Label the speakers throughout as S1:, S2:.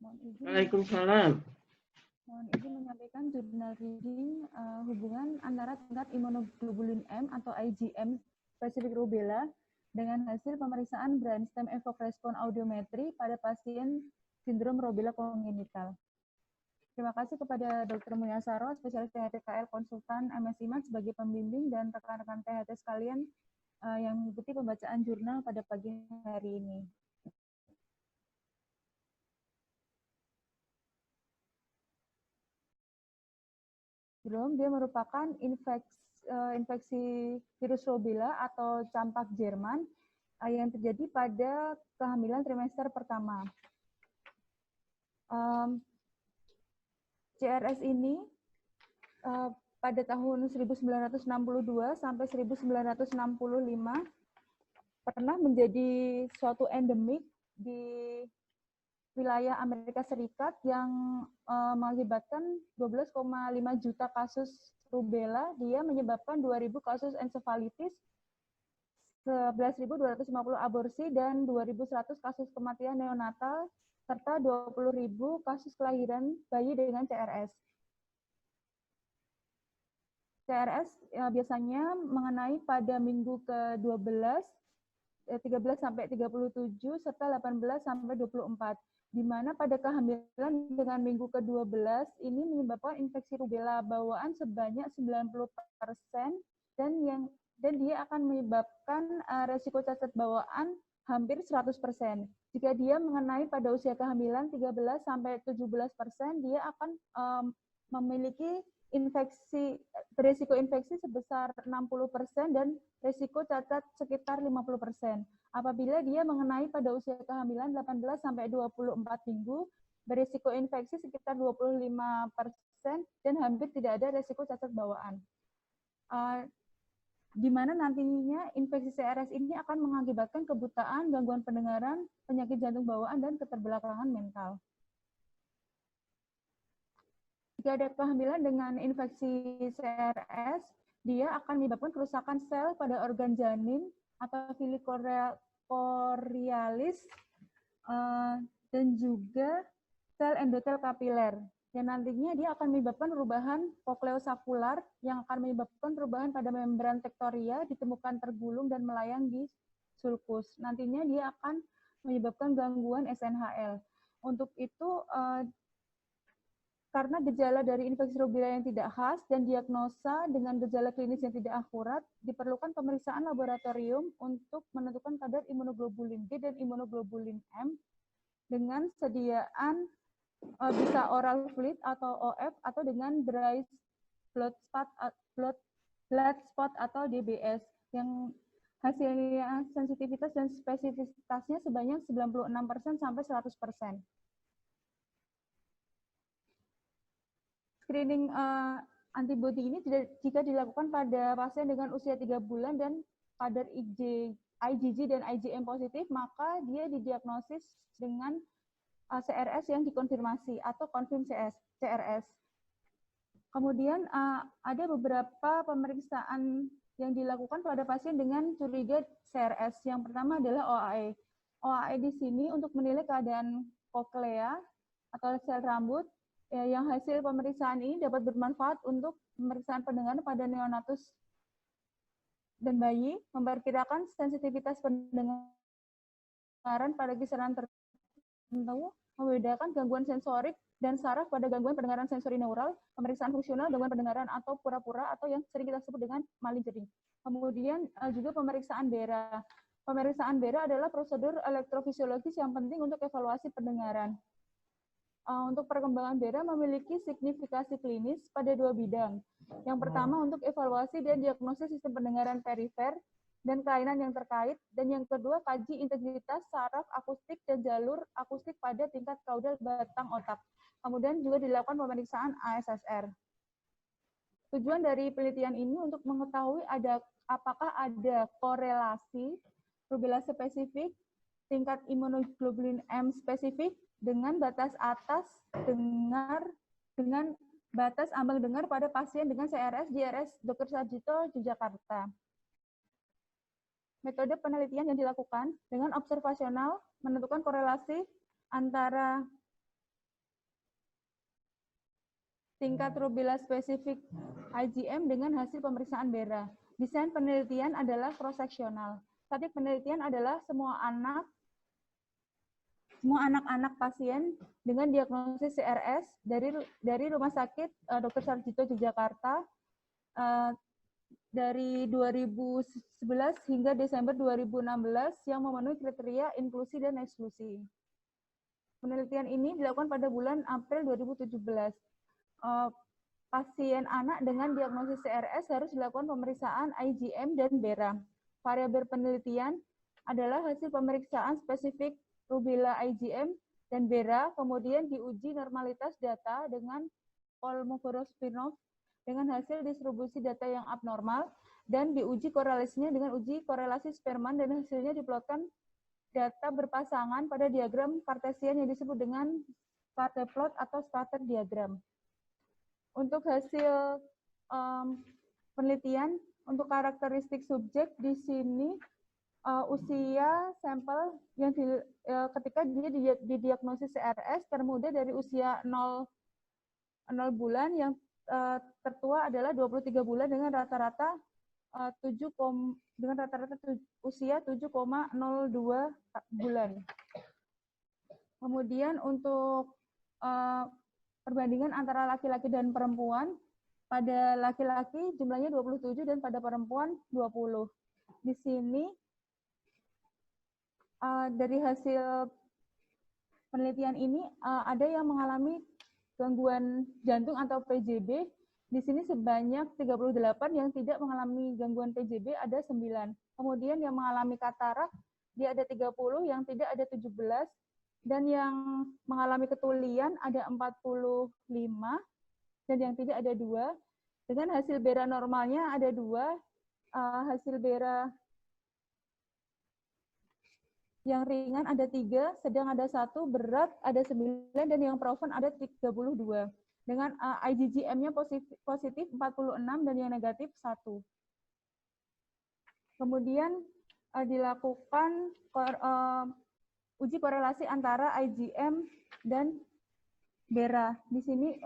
S1: Waalaikumsalam.
S2: Mohon izin menyampaikan jurnal reading hubungan antara tingkat imunoglobulin M atau IgM spesifik rubella dengan hasil pemeriksaan brainstem evok respon audiometri pada pasien sindrom rubella kongenital. Terima kasih kepada Dr. Mulyasaro, spesialis THT-KL konsultan MS IMAT sebagai pembimbing dan rekan-rekan THT sekalian yang mengikuti pembacaan jurnal pada pagi hari ini. Dia merupakan infeksi virus rubella atau campak Jerman yang terjadi pada kehamilan trimester pertama. CRS ini pada tahun 1962 sampai 1965 pernah menjadi suatu endemik di wilayah Amerika Serikat yang mengakibatkan 12,5 juta kasus rubella. Dia menyebabkan 2.000 kasus ensefalitis, 11.250 aborsi, dan 2.100 kasus kematian neonatal, serta 20.000 kasus kelahiran bayi dengan CRS. CRS biasanya mengenai pada minggu ke-12, 13 sampai 37, serta 18 sampai 24. Di mana pada kehamilan dengan minggu ke-12 ini menyebabkan infeksi rubella bawaan sebanyak 90% dan dia akan menyebabkan resiko cacat bawaan hampir 100%. Jika dia mengenai pada usia kehamilan 13 sampai 17%, dia akan memiliki berisiko infeksi sebesar 60% dan risiko cacat sekitar 50%. Apabila dia mengenai pada usia kehamilan 18 sampai 24 minggu, berisiko infeksi sekitar 25% dan hampir tidak ada risiko cacat bawaan. Di mana nantinya infeksi CRS ini akan mengakibatkan kebutaan, gangguan pendengaran, penyakit jantung bawaan, dan keterbelakangan mental. Jika ada kehamilan dengan infeksi CRS, dia akan menyebabkan kerusakan sel pada organ janin atau filicorialis dan juga sel endotel kapiler. Dan nantinya dia akan menyebabkan perubahan kokleosakular yang akan menyebabkan perubahan pada membran tektoria, ditemukan tergulung dan melayang di sulcus. Nantinya dia akan menyebabkan gangguan SNHL. Untuk itu, karena gejala dari infeksi rubella yang tidak khas dan diagnosa dengan gejala klinis yang tidak akurat, diperlukan pemeriksaan laboratorium untuk menentukan kadar imunoglobulin G dan imunoglobulin M dengan sediaan bisa oral fluid atau OF atau dengan dry blood spot atau DBS yang hasilnya sensitivitas dan spesifitasnya sebanyak 96% sampai 100%. Screening antibodi ini jika dilakukan pada pasien dengan usia 3 bulan dan kadar IgG dan IgM positif, maka dia didiagnosis dengan CRS yang dikonfirmasi atau confirm CRS. Kemudian ada beberapa pemeriksaan yang dilakukan pada pasien dengan curiga CRS. Yang pertama adalah OAE. OAE di sini untuk menilai keadaan koklea atau sel rambut, yang hasil pemeriksaan ini dapat bermanfaat untuk pemeriksaan pendengaran pada neonatus dan bayi, memperkirakan sensitivitas pendengaran pada kisaran tertentu, membedakan gangguan sensorik dan saraf pada gangguan pendengaran sensori neural, pemeriksaan fungsional gangguan pendengaran atau pura-pura atau yang sering kita sebut dengan malingering. Kemudian juga pemeriksaan BERA. Pemeriksaan BERA adalah prosedur elektrofisiologis yang penting untuk evaluasi pendengaran. Untuk perkembangan BERA memiliki signifikasi klinis pada 2 bidang. Yang pertama untuk evaluasi dan diagnosis sistem pendengaran perifer dan kelainan yang terkait, dan yang kedua kaji integritas saraf akustik dan jalur akustik pada tingkat kaudal batang otak. Kemudian juga dilakukan pemeriksaan ASSR. Tujuan dari penelitian ini untuk mengetahui apakah ada korelasi rubella spesifik, tingkat imunoglobulin M spesifik, dengan batas atas dengan batas ambang dengar pada pasien dengan CRS di RS Dr. Sarjito, Yogyakarta. Metode penelitian yang dilakukan dengan observasional menentukan korelasi antara tingkat rubella spesifik IgM dengan hasil pemeriksaan BERA. Desain penelitian adalah cross-seksional. Statik penelitian adalah semua anak-anak pasien dengan diagnosis CRS dari Rumah Sakit Dr. Sarjito Yogyakarta dari 2011 hingga Desember 2016 yang memenuhi kriteria inklusi dan eksklusi. Penelitian ini dilakukan pada bulan April 2017. Pasien anak dengan diagnosis CRS harus dilakukan pemeriksaan IgM dan BERA. Variabel penelitian adalah hasil pemeriksaan spesifik rubella IgM dan BERA, kemudian diuji normalitas data dengan Kolmogorov-Smirnov dengan hasil distribusi data yang abnormal, dan diuji korelasinya dengan uji korelasi Spearman, dan hasilnya diplotkan data berpasangan pada diagram Cartesian yang disebut dengan scatter plot atau scatter diagram. Untuk hasil penelitian, untuk karakteristik subjek di sini usia sampel yang ketika dia didiagnosis CRS termuda dari usia 0 bulan, yang tertua adalah 23 bulan dengan rata-rata usia 7,02 bulan. Kemudian untuk perbandingan antara laki-laki dan perempuan, pada laki-laki jumlahnya 27 dan pada perempuan 20. Di sini dari hasil penelitian ini ada yang mengalami gangguan jantung atau PJB. Di sini sebanyak 38, yang tidak mengalami gangguan PJB ada 9. Kemudian yang mengalami katarak dia ada 30, yang tidak ada 17. Dan yang mengalami ketulian ada 45, dan yang tidak ada 2. Dengan hasil BERA normalnya ada 2, hasil BERA yang ringan ada 3, sedang ada 1, berat ada 9, dan yang proven ada 32. Dengan IgM-nya positif 46 dan yang negatif 1. Kemudian dilakukan uji korelasi antara IgM dan BERA. Di sini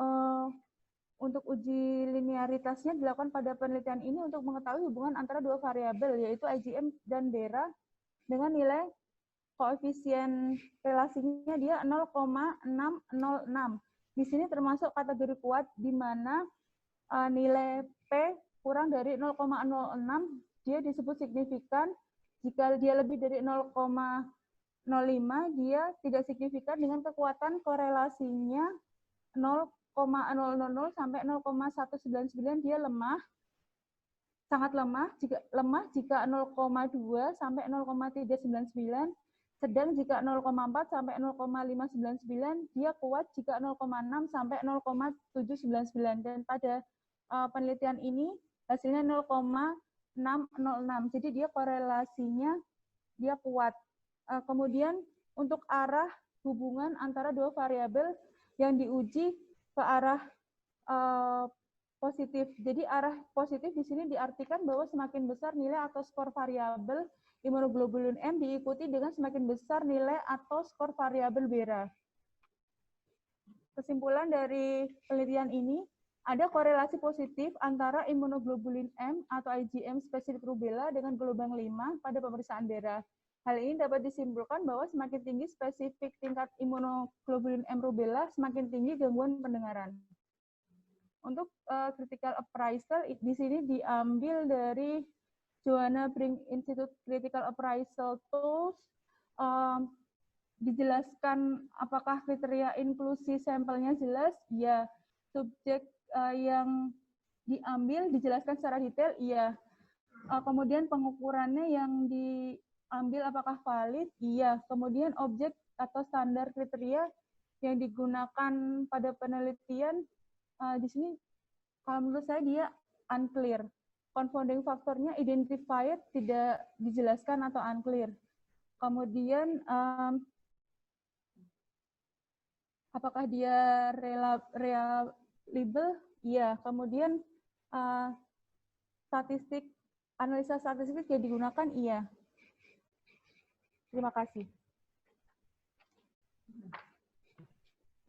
S2: untuk uji linearitasnya dilakukan pada penelitian ini untuk mengetahui hubungan antara dua variabel, yaitu IgM dan BERA, dengan nilai koefisien relasinya dia 0,606. Di sini termasuk kategori kuat, di mana nilai P kurang dari 0,06 dia disebut signifikan. Jika dia lebih dari 0,05 dia tidak signifikan, dengan kekuatan korelasinya 0,000 sampai 0,199 dia lemah, sangat lemah. Jika 0,2 sampai 0,399, sedang jika 0,4 sampai 0,599 dia kuat, jika 0,6 sampai 0,799, dan pada penelitian ini hasilnya 0,606. Jadi dia korelasinya dia kuat. Kemudian untuk arah hubungan antara dua variabel yang diuji ke arah positif. Jadi arah positif di sini diartikan bahwa semakin besar nilai atau skor variabel imunoglobulin M diikuti dengan semakin besar nilai atau skor variabel BERA. Kesimpulan dari penelitian ini, ada korelasi positif antara imunoglobulin M atau IgM spesifik rubella dengan gelombang 5 pada pemeriksaan BERA. Hal ini dapat disimpulkan bahwa semakin tinggi spesifik tingkat imunoglobulin M rubella, semakin tinggi gangguan pendengaran. Untuk critical appraisal di sini diambil dari Joanna Brink Institute Critical Appraisal Tools. Dijelaskan apakah kriteria inklusi sampelnya jelas? Ya. Subjek yang diambil dijelaskan secara detail? Iya. Kemudian pengukurannya yang diambil apakah valid? Iya. Kemudian objek atau standar kriteria yang digunakan pada penelitian di sini kalau menurut saya dia unclear. Confounding faktornya identified tidak dijelaskan atau unclear. Kemudian apakah dia reliable? Iya. Kemudian analisa statistik yang digunakan? Iya. Terima kasih.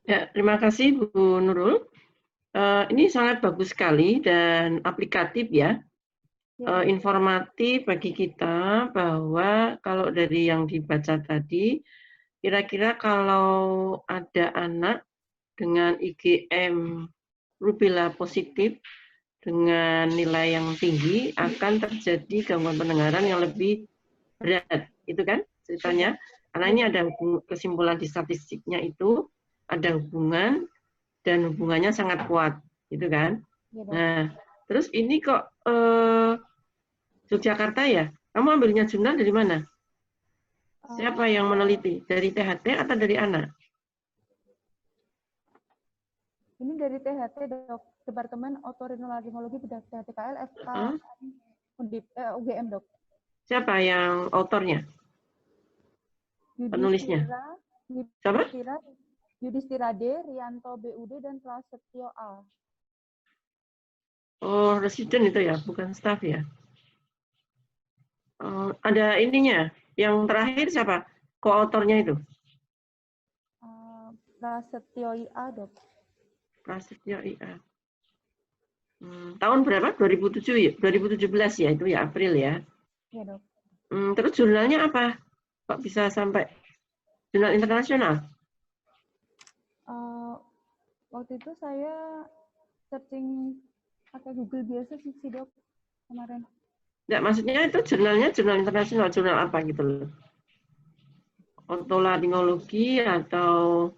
S1: Ya, terima kasih Bu Nurul. Ini sangat bagus sekali dan aplikatif ya.
S2: Ya,
S1: Informatif bagi kita bahwa kalau dari yang dibaca tadi, kira-kira kalau ada anak dengan IgM rubella positif dengan nilai yang tinggi akan terjadi gangguan pendengaran yang lebih berat, itu kan ceritanya. Karena
S2: ya
S1: ini
S2: dok.
S1: ada kesimpulan di statistiknya itu ada hubungan dan hubungannya sangat kuat, gitu kan.
S2: Ya dok.
S1: Nah, terus ini kok Yogyakarta ya? Kamu ambilnya jurnal dari mana? Siapa yang meneliti? Dari THT atau dari anak?
S2: Ini dari THT dok, Departemen Otorinolaryngologi Bedah THTKL FK
S1: Huh?
S2: Undip, UGM dok.
S1: Siapa yang autornya? Penulisnya?
S2: Yudhistira,
S1: Siapa?
S2: Yudhistira, Yudhistira D, Rianto BUD, dan Prasetyo A.
S1: Oh, residen itu ya, bukan staff ya. Ada ininya. Yang terakhir siapa? Koautornya itu?
S2: Prasetyo IA dok.
S1: Prasetyo IA. Tahun berapa? 2007 ya? 2017 ya, itu ya April ya.
S2: Ya dok.
S1: Terus jurnalnya apa? Kok bisa sampai jurnal internasional?
S2: Waktu itu saya searching pakai Google biasa sih dok kemarin.
S1: Enggak, maksudnya itu jurnalnya jurnal internasional, jurnal apa gitu loh. Otolaryngologi atau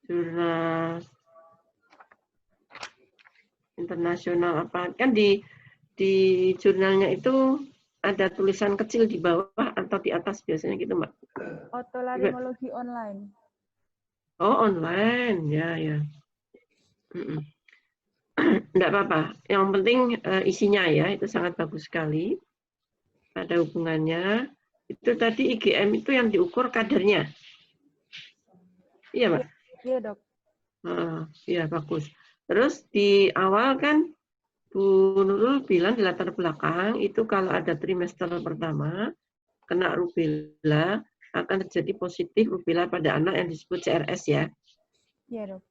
S1: jurnal internasional apa? Kan di jurnalnya itu ada tulisan kecil di bawah atau di atas biasanya gitu, Mbak.
S2: Otolaryngologi online.
S1: Oh, online. Ya, ya. Enggak apa-apa. Yang penting isinya ya, itu sangat bagus sekali. Ada hubungannya. Itu tadi IgM itu yang diukur kadarnya. Iya, Mbak?
S2: Iya dok.
S1: Iya, bagus. Terus di awal kan Bu Nurul bilang di latar belakang itu kalau ada trimester pertama kena rubella akan terjadi positif rubella pada anak yang disebut CRS ya.
S2: Iya dok.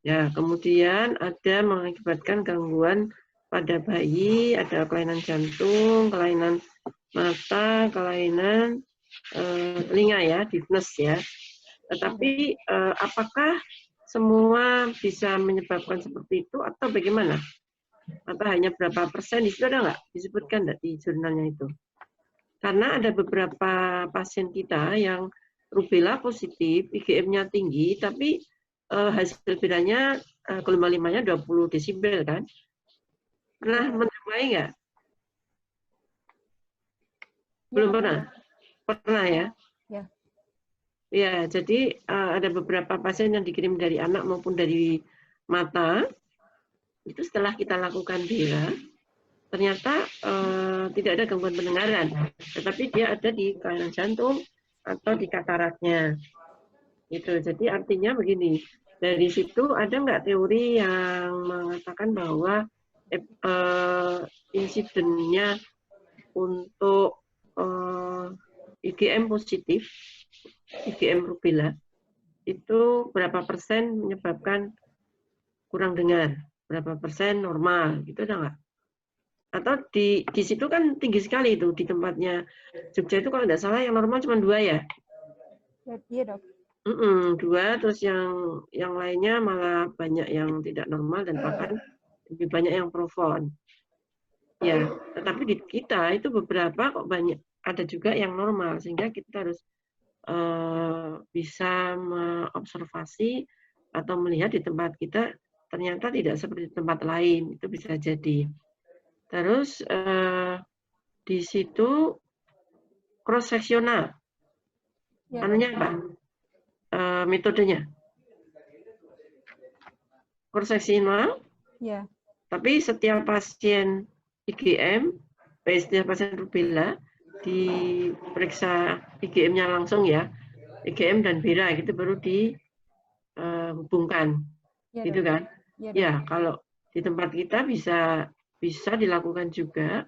S1: Ya, kemudian ada mengakibatkan gangguan pada bayi, ada kelainan jantung, kelainan mata, kelainan telinga ya, deafness ya. Tetapi apakah semua bisa menyebabkan seperti itu atau bagaimana? Atau hanya berapa persen? Di situ ada nggak? Disebutkan nggak di jurnalnya itu? Karena ada beberapa pasien kita yang rubella positif, IgM-nya tinggi, tapi hasil bedanya gelombang 5-nya 20 desibel kan? Pernah menemui nggak? Belum pernah? Pernah ya?
S2: Ya.
S1: Ya, jadi ada beberapa pasien yang dikirim dari anak maupun dari mata. Itu setelah kita lakukan BIRA, ternyata tidak ada gangguan pendengaran, tetapi dia ada di kelainan jantung atau di kataraknya. Itu. Jadi artinya begini, dari situ ada nggak teori yang mengatakan bahwa insidennya untuk IgM positif, IgM rubella, itu berapa persen menyebabkan kurang dengar, berapa persen normal, gitu ada nggak? Atau di situ kan tinggi sekali itu di tempatnya Jogja itu kalau nggak salah yang normal cuma 2 ya?
S2: Iya dok.
S1: 2, terus yang lainnya malah banyak yang tidak normal dan bahkan lebih banyak yang profon. Ya, tetapi di kita itu beberapa kok banyak ada juga yang normal sehingga kita harus bisa mengobservasi atau melihat di tempat kita ternyata tidak seperti tempat lain, itu bisa jadi. Terus di situ cross seksional, anunya apa? Metodenya cross seksional.
S2: Ya.
S1: Tapi setiap pasien IgM, setiap pasien rubella diperiksa IgM-nya langsung ya, IgM dan BIRA gitu baru dihubungkan, gitu kan? Ya, kalau di tempat kita bisa dilakukan juga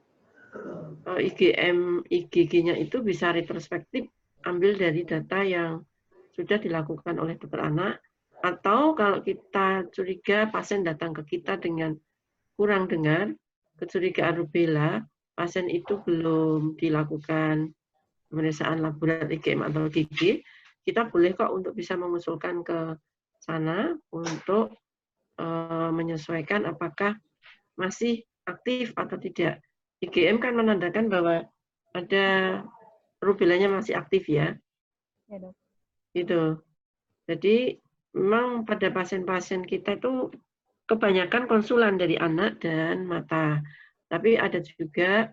S1: IgM, IgG-nya itu bisa retrospektif ambil dari data yang sudah dilakukan oleh dokter anak Atau kalau kita curiga pasien datang ke kita dengan kurang dengar, kecurigaan rubella, pasien itu belum dilakukan pemeriksaan laboratorium IgM atau GG, kita boleh kok untuk bisa mengusulkan ke sana untuk menyesuaikan apakah masih aktif atau tidak. IgM kan menandakan bahwa ada rubellanya masih aktif ya.
S2: Ya, Dok.
S1: Gitu. Jadi memang pada pasien-pasien kita itu kebanyakan konsulan dari anak dan mata. Tapi ada juga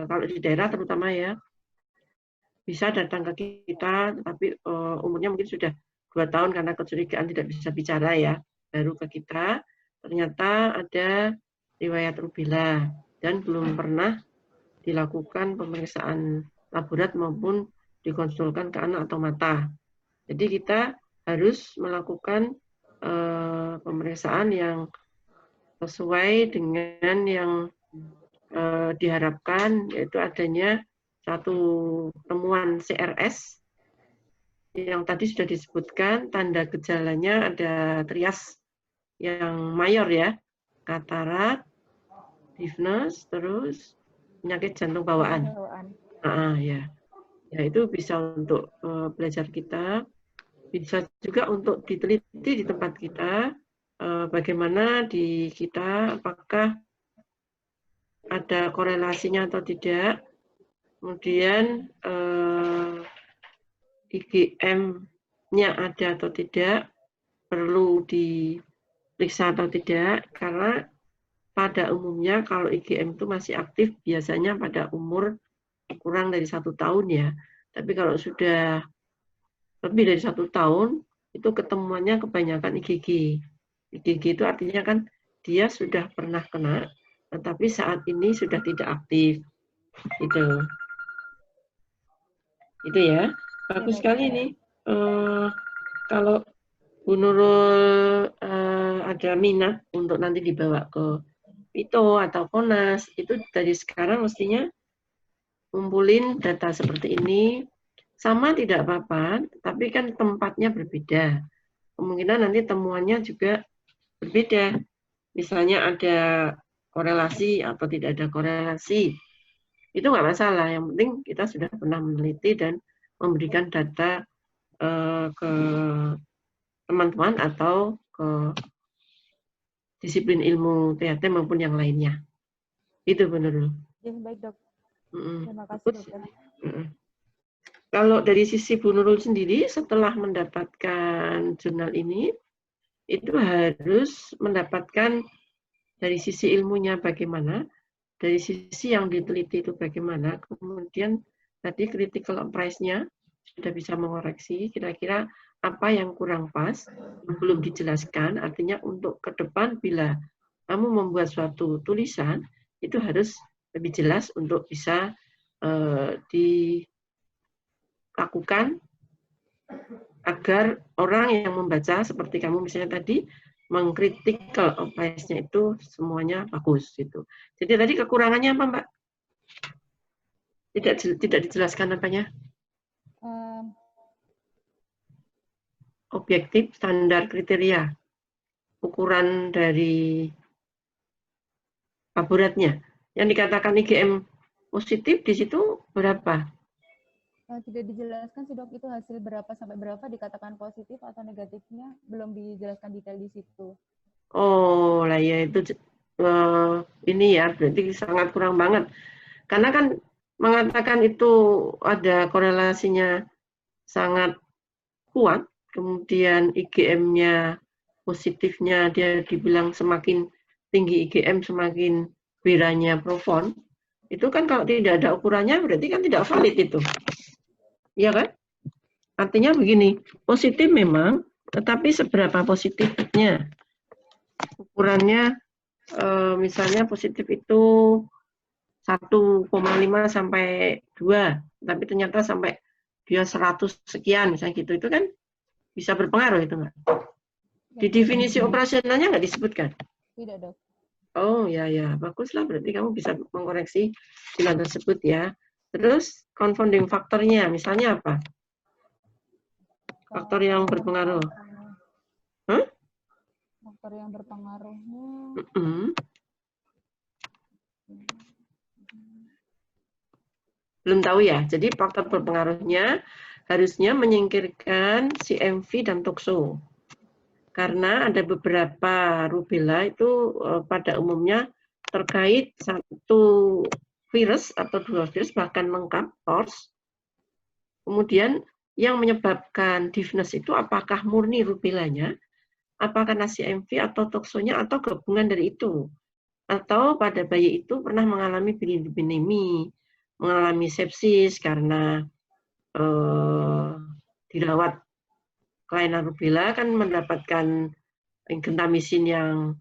S1: kalau di daerah terutama ya bisa datang ke kita, tapi umurnya mungkin sudah 2 tahun karena kecurigaan tidak bisa bicara ya, baru ke kita ternyata ada riwayat rubella dan belum pernah dilakukan pemeriksaan laborat maupun dikonsulkan ke anak atau mata. Jadi kita harus melakukan pemeriksaan yang sesuai dengan yang diharapkan, yaitu adanya satu temuan CRS yang tadi sudah disebutkan, tanda gejalanya ada trias yang mayor ya, katarak, deafness, terus penyakit jantung bawaan. Ya. Ya itu bisa untuk belajar kita, bisa juga untuk diteliti di tempat kita, bagaimana di kita apakah ada korelasinya atau tidak, kemudian IgM-nya ada atau tidak, perlu diperiksa atau tidak, karena pada umumnya kalau IgM itu masih aktif biasanya pada umur kurang dari 1 tahun ya. Tapi kalau sudah lebih dari 1 tahun, itu ketemuannya kebanyakan IgG. IgG itu artinya kan dia sudah pernah kena, tetapi saat ini sudah tidak aktif. Itu ya. Bagus sekali nih. Kalau Bu Nurul ada minat untuk nanti dibawa ke PITO atau KONAS, itu dari sekarang mestinya ngumpulin data seperti ini. Sama tidak apa-apa, tapi kan tempatnya berbeda. Kemungkinan nanti temuannya juga berbeda. Misalnya ada korelasi atau tidak ada korelasi. Itu nggak masalah. Yang penting kita sudah pernah meneliti dan memberikan data ke teman-teman atau ke disiplin ilmu THT maupun yang lainnya. Itu benar.
S2: Ya, baik dok. Terima kasih dokter.
S1: Kalau dari sisi Bu Nurul sendiri, setelah mendapatkan jurnal ini, itu harus mendapatkan dari sisi ilmunya bagaimana, dari sisi yang diteliti itu bagaimana, kemudian tadi critical price-nya sudah bisa mengoreksi kira-kira apa yang kurang pas, belum dijelaskan, artinya untuk ke depan bila kamu membuat suatu tulisan, itu harus lebih jelas untuk bisa dilakukan agar orang yang membaca seperti kamu misalnya tadi mengkritikal advice-nya itu semuanya bagus gitu. Jadi tadi kekurangannya apa Mbak? Tidak dijelaskan apanya? Objektif, standar, kriteria, ukuran dari laboratnya. Yang dikatakan IgM positif di situ berapa?
S2: Tidak dijelaskan sih dok, itu hasil berapa sampai berapa dikatakan positif atau negatifnya belum dijelaskan detail di situ.
S1: Oh lah ya itu ini ya berarti sangat kurang banget. Karena kan mengatakan itu ada korelasinya sangat kuat, kemudian IgM-nya positifnya dia dibilang semakin tinggi IgM semakin wiranya profon. Itu kan kalau tidak ada ukurannya berarti kan tidak valid itu. Iya kan? Artinya begini, positif memang, tetapi seberapa positifnya? Ukurannya misalnya positif itu 1,5 sampai 2, tapi ternyata sampai dia 100 sekian misalnya gitu. Itu kan bisa berpengaruh itu Mbak. Di definisi operasionalnya nggak disebutkan?
S2: Tidak dok.
S1: Oh ya, baguslah berarti kamu bisa mengkoreksi jurnal tersebut ya. Terus confounding faktornya misalnya apa? Faktor yang berpengaruh.
S2: faktor yang berpengaruhnya.
S1: Belum tahu ya. Jadi faktor berpengaruhnya harusnya menyingkirkan CMV dan toxo. Karena ada beberapa rubella itu pada umumnya terkait satu virus atau dua virus bahkan lengkap TORS. Kemudian yang menyebabkan deafness itu apakah murni rubellanya, apakah CMV atau toxonya atau gabungan dari itu. Atau pada bayi itu pernah mengalami bilirubinemia, mengalami sepsis karena dirawat kelainan rubella kan mendapatkan gentamisin yang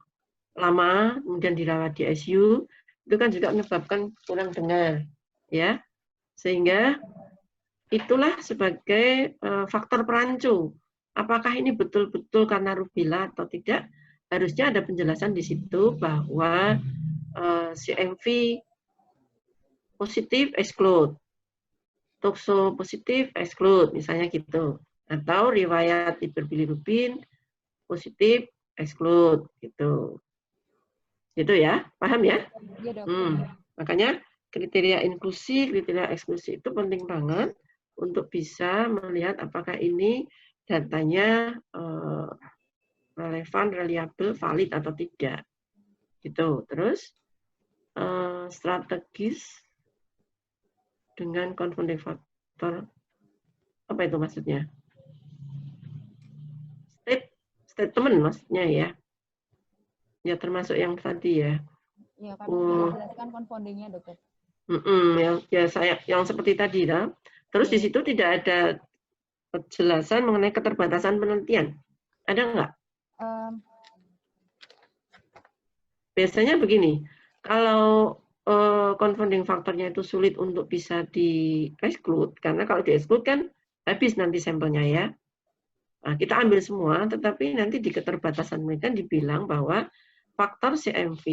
S1: lama, kemudian dirawat di ICU, itu kan juga menyebabkan kurang dengar, ya. Sehingga itulah sebagai faktor perancu. Apakah ini betul-betul karena rubella atau tidak? Harusnya ada penjelasan di situ bahwa CMV positif exclude, toxo positif exclude, misalnya gitu. Atau riwayat hiperbilirubin positif exclude, gitu. Gitu ya, paham ya?
S2: Iya, Dok.
S1: Makanya kriteria inklusi, kriteria eksklusi itu penting banget untuk bisa melihat apakah ini datanya relevan, reliable, valid atau tidak. Gitu. Terus strategis dengan confounding factor, apa itu maksudnya? Statement maksudnya ya. Ya termasuk yang tadi ya.
S2: Iya, kan sudah jelaskan confoundingnya, Dokter.
S1: Yang seperti tadi lah. Terus di situ tidak ada penjelasan mengenai keterbatasan penelitian. Ada nggak? Biasanya begini, kalau confounding faktornya itu sulit untuk bisa di-exclude, karena kalau di-exclude kan habis nanti sampelnya ya. Nah, kita ambil semua, tetapi nanti di keterbatasan mereka dibilang bahwa faktor CMV,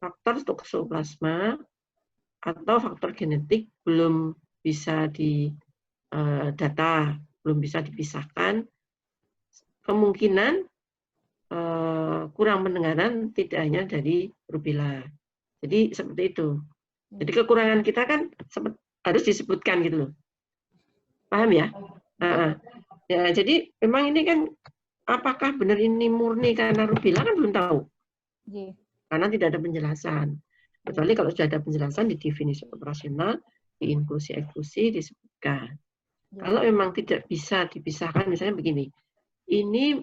S1: faktor toxoplasma, atau faktor genetik belum bisa didata, belum bisa dipisahkan. Kemungkinan kurang pendengaran tidak hanya dari rubella. Jadi seperti itu. Jadi kekurangan kita kan harus disebutkan gitu loh. Paham ya? Ya, jadi memang ini kan apakah benar ini murni karena rubella kan belum tahu. Karena tidak ada penjelasan. Kecuali kalau sudah ada penjelasan di definisi operasional, di inklusi eksklusi disebutkan. Kalau memang tidak bisa dipisahkan, misalnya begini, ini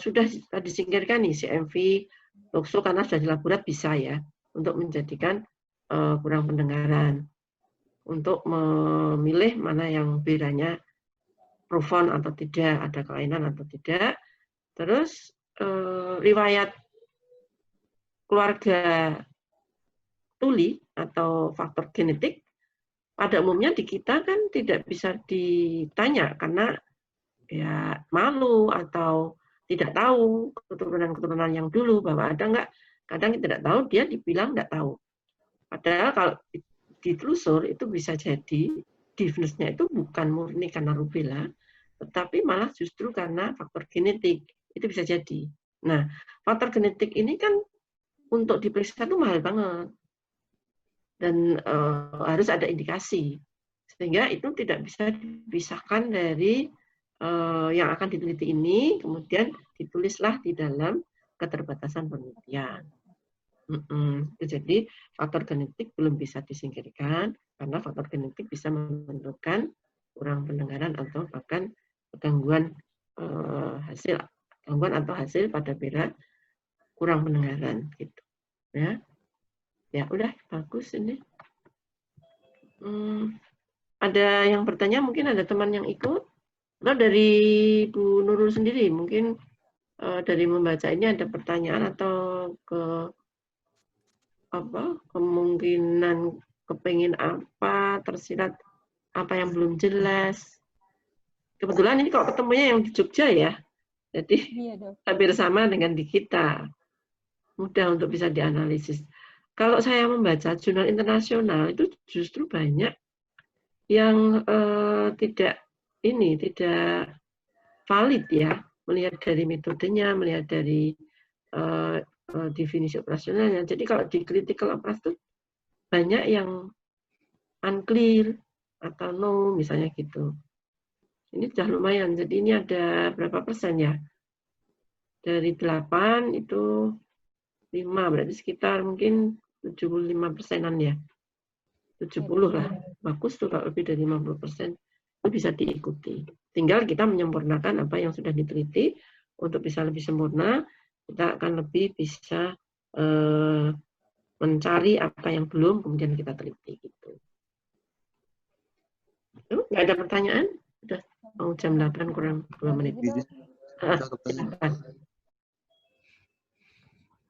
S1: sudah disingkirkan nih CMV, toxo karena sudah di laborat bisa ya, untuk menjadikan kurang pendengaran, untuk memilih mana yang bedanya profound atau tidak, ada kelainan atau tidak. Terus riwayat keluarga tuli atau faktor genetik pada umumnya di kita kan tidak bisa ditanya karena ya malu atau tidak tahu keturunan-keturunan yang dulu bahwa ada nggak, kadang tidak tahu dia dibilang nggak tahu. Padahal kalau ditelusur itu bisa jadi deafness-nya itu bukan murni karena rubella, tetapi malah justru karena faktor genetik. Itu bisa jadi. Nah, faktor genetik ini kan untuk diperiksa itu mahal banget. Dan harus ada indikasi. Sehingga itu tidak bisa dipisahkan dari yang akan diteliti ini, kemudian ditulislah di dalam keterbatasan penelitian. Jadi faktor genetik belum bisa disingkirkan karena faktor genetik bisa menentukan kurang pendengaran atau bahkan gangguan hasil pada beda kurang pendengaran gitu. Ya udah bagus ini. Ada yang bertanya, mungkin ada teman yang ikut. Atau dari Bu Nurul sendiri, mungkin dari membaca ini ada pertanyaan atau kemungkinan kepingin apa, tersirat apa yang belum jelas. Kebetulan ini kalau ketemunya yang di Jogja ya, jadi hampir sama dengan di kita. Mudah untuk bisa dianalisis. Kalau saya membaca jurnal internasional itu justru banyak yang tidak valid ya. melihat dari metodenya, melihat dari definisi operasionalnya. Jadi kalau di critical approach itu banyak yang unclear atau no misalnya gitu. Ini sudah lumayan. Jadi ini ada berapa persen ya? Dari 8 itu 5, berarti sekitar mungkin 75%-an ya. 70 lah. Bagus tuh kalau lebih dari 50%. Itu bisa diikuti. Tinggal kita menyempurnakan apa yang sudah diteliti. Untuk bisa lebih sempurna, kita akan lebih bisa mencari apa yang belum, kemudian kita teliti. Gitu. Nggak ada pertanyaan? Sudah mau jam 8 kurang 2 menit. Silakan.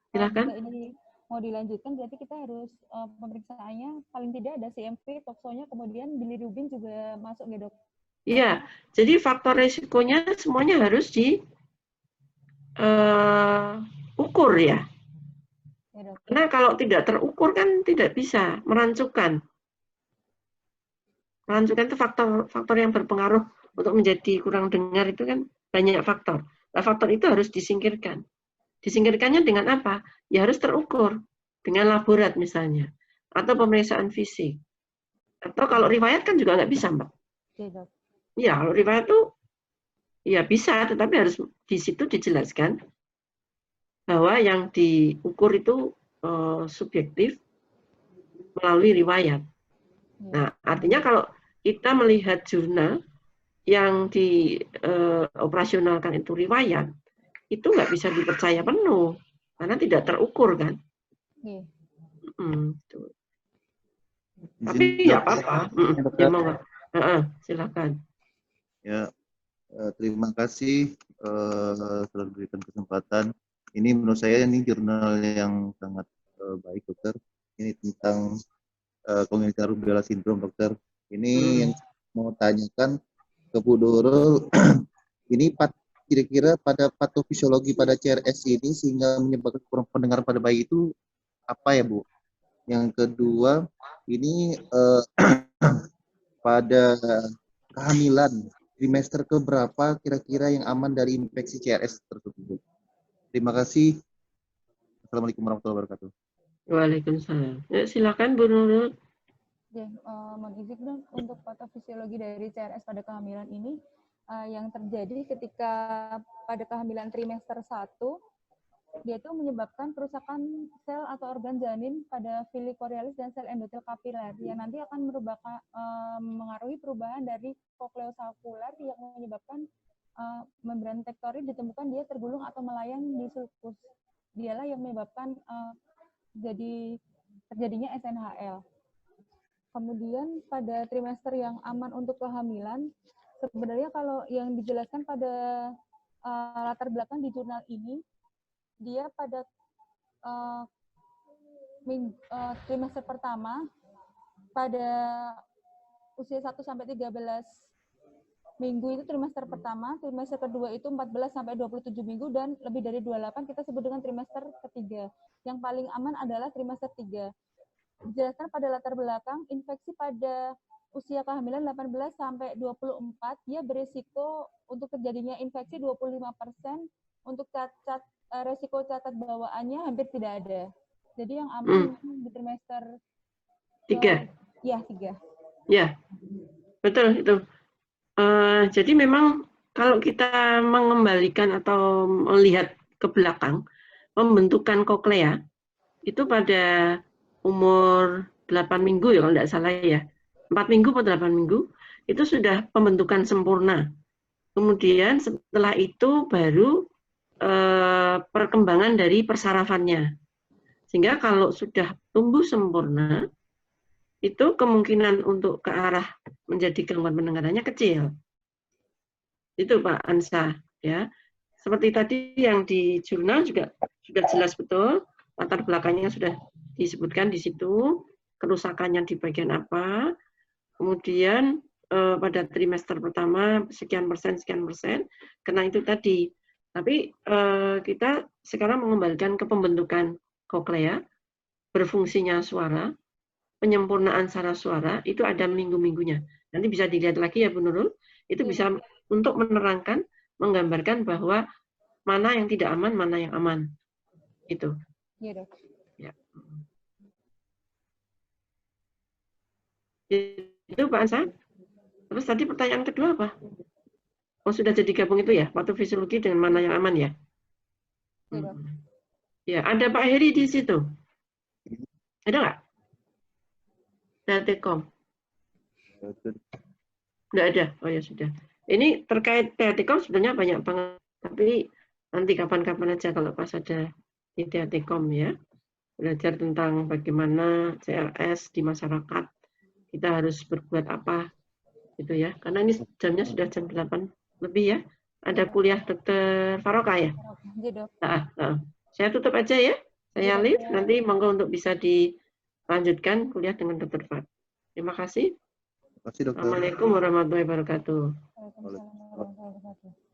S1: Silakan.
S2: Jika ini mau dilanjutkan, berarti kita harus pemeriksaannya paling tidak ada CMV, toksonya, kemudian bilirubin juga masuk ya dok?
S1: Iya, jadi faktor resikonya semuanya harus diukur ya. Karena kalau tidak terukur kan tidak bisa merancukan. Merancukan itu faktor yang berpengaruh untuk menjadi kurang dengar itu kan banyak faktor. Nah, faktor itu harus disingkirkan. Disingkirkannya dengan apa? Ya harus terukur dengan laborat misalnya, atau pemeriksaan fisik. Atau kalau riwayat kan juga nggak bisa, Mbak. Ya, kalau riwayat itu ya bisa, tetapi harus di situ dijelaskan bahwa yang diukur itu subjektif melalui riwayat. Nah, artinya kalau kita melihat jurnal yang dioperasionalkan itu riwayat, itu nggak bisa dipercaya penuh karena tidak terukur kan. Tapi ya apa-apa. Ya mau. Silakan.
S3: Ya, terima kasih telah diberikan kesempatan. Ini menurut saya ini jurnal yang sangat baik, dokter. Ini tentang congenital rubella syndrome, dokter. Ini yang mau tanyakan ke Bu Nurul. Ini kira-kira pada patofisiologi pada CRS ini sehingga menyebabkan kurang pendengaran pada bayi itu apa ya, Bu? Yang kedua, ini pada kehamilan trimester keberapa kira-kira yang aman dari infeksi CRS tersebut? Terima kasih. Assalamualaikum warahmatullahi wabarakatuh.
S1: Waalaikumsalam. Ya, silakan Bu Nurul.
S2: Ya, mohon izin untuk patofisiologi dari CRS pada kehamilan ini yang terjadi ketika pada kehamilan trimester 1 dia itu menyebabkan kerusakan sel atau organ janin pada villi choriolis dan sel endotel kapiler yang nanti akan mengaruhi perubahan dari kokleosalkular yang menyebabkan membran tektorid ditemukan dia tergulung atau melayang di sulcus. Dialah yang menyebabkan terjadinya SNHL. Kemudian pada trimester yang aman untuk kehamilan, sebenarnya kalau yang dijelaskan pada latar belakang di jurnal ini, dia pada trimester pertama pada usia 1 sampai 13 minggu itu trimester pertama, trimester kedua itu 14 sampai 27 minggu dan lebih dari 28 kita sebut dengan trimester ketiga. Yang paling aman adalah trimester 3. Dijelaskan pada latar belakang infeksi pada usia kehamilan 18 sampai 24 dia berisiko untuk terjadinya infeksi 25%, untuk resiko catat bawaannya hampir tidak ada. Jadi yang aman di trimester
S1: 3.
S2: Ya, 3.
S1: Ya, betul itu. Jadi memang kalau kita mengembalikan atau melihat ke belakang, pembentukan koklea itu pada umur 8 minggu ya kalau tidak salah ya. 4 minggu atau 8 minggu itu sudah pembentukan sempurna. Kemudian setelah itu baru perkembangan dari persarafannya. Sehingga kalau sudah tumbuh sempurna, itu kemungkinan untuk ke arah menjadi gangguan pendengarannya kecil. Itu Pak Ansa, ya. Seperti tadi yang di jurnal juga sudah jelas betul, latar belakangnya sudah disebutkan di situ, kerusakannya di bagian apa, kemudian pada trimester pertama sekian persen, karena itu tadi. Tapi kita sekarang mengembalikan ke pembentukan koklea, berfungsinya suara, penyempurnaan saraf suara, itu ada minggu-minggunya. Nanti bisa dilihat lagi ya Bu Nurul, itu bisa untuk menerangkan menggambarkan bahwa mana yang tidak aman, mana yang aman. Itu.
S2: Iya, Dok.
S1: Ya. Itu Pak Ansa. Terus tadi pertanyaan kedua apa? Oh, sudah jadi gabung itu ya, patofisiologi dengan mana yang aman ya?
S2: Iya, Dok.
S1: Ya, ada Pak Heri di situ. Ada nggak? PLTcom. Nggak ada. Oh ya sudah. Ini terkait PLTcom sebenarnya banyak banget. Tapi nanti kapan-kapan aja kalau pas ada di PLTcom ya. Belajar tentang bagaimana CLS di masyarakat. Kita harus berbuat apa. Gitu ya. Karena ini jamnya sudah jam 8 lebih ya. Ada kuliah Dr. Faroka ya?
S2: Iya, Dok.
S1: Saya tutup aja ya. Saya
S2: Iya,
S1: live.
S2: Dok.
S1: Nanti monggo untuk bisa dilanjutkan kuliah dengan Dr. Fat. Terima kasih.
S3: Terima kasih, Dokter.
S1: Assalamualaikum warahmatullahi wabarakatuh.
S2: Waalaikumsalam warahmatullahi wabarakatuh.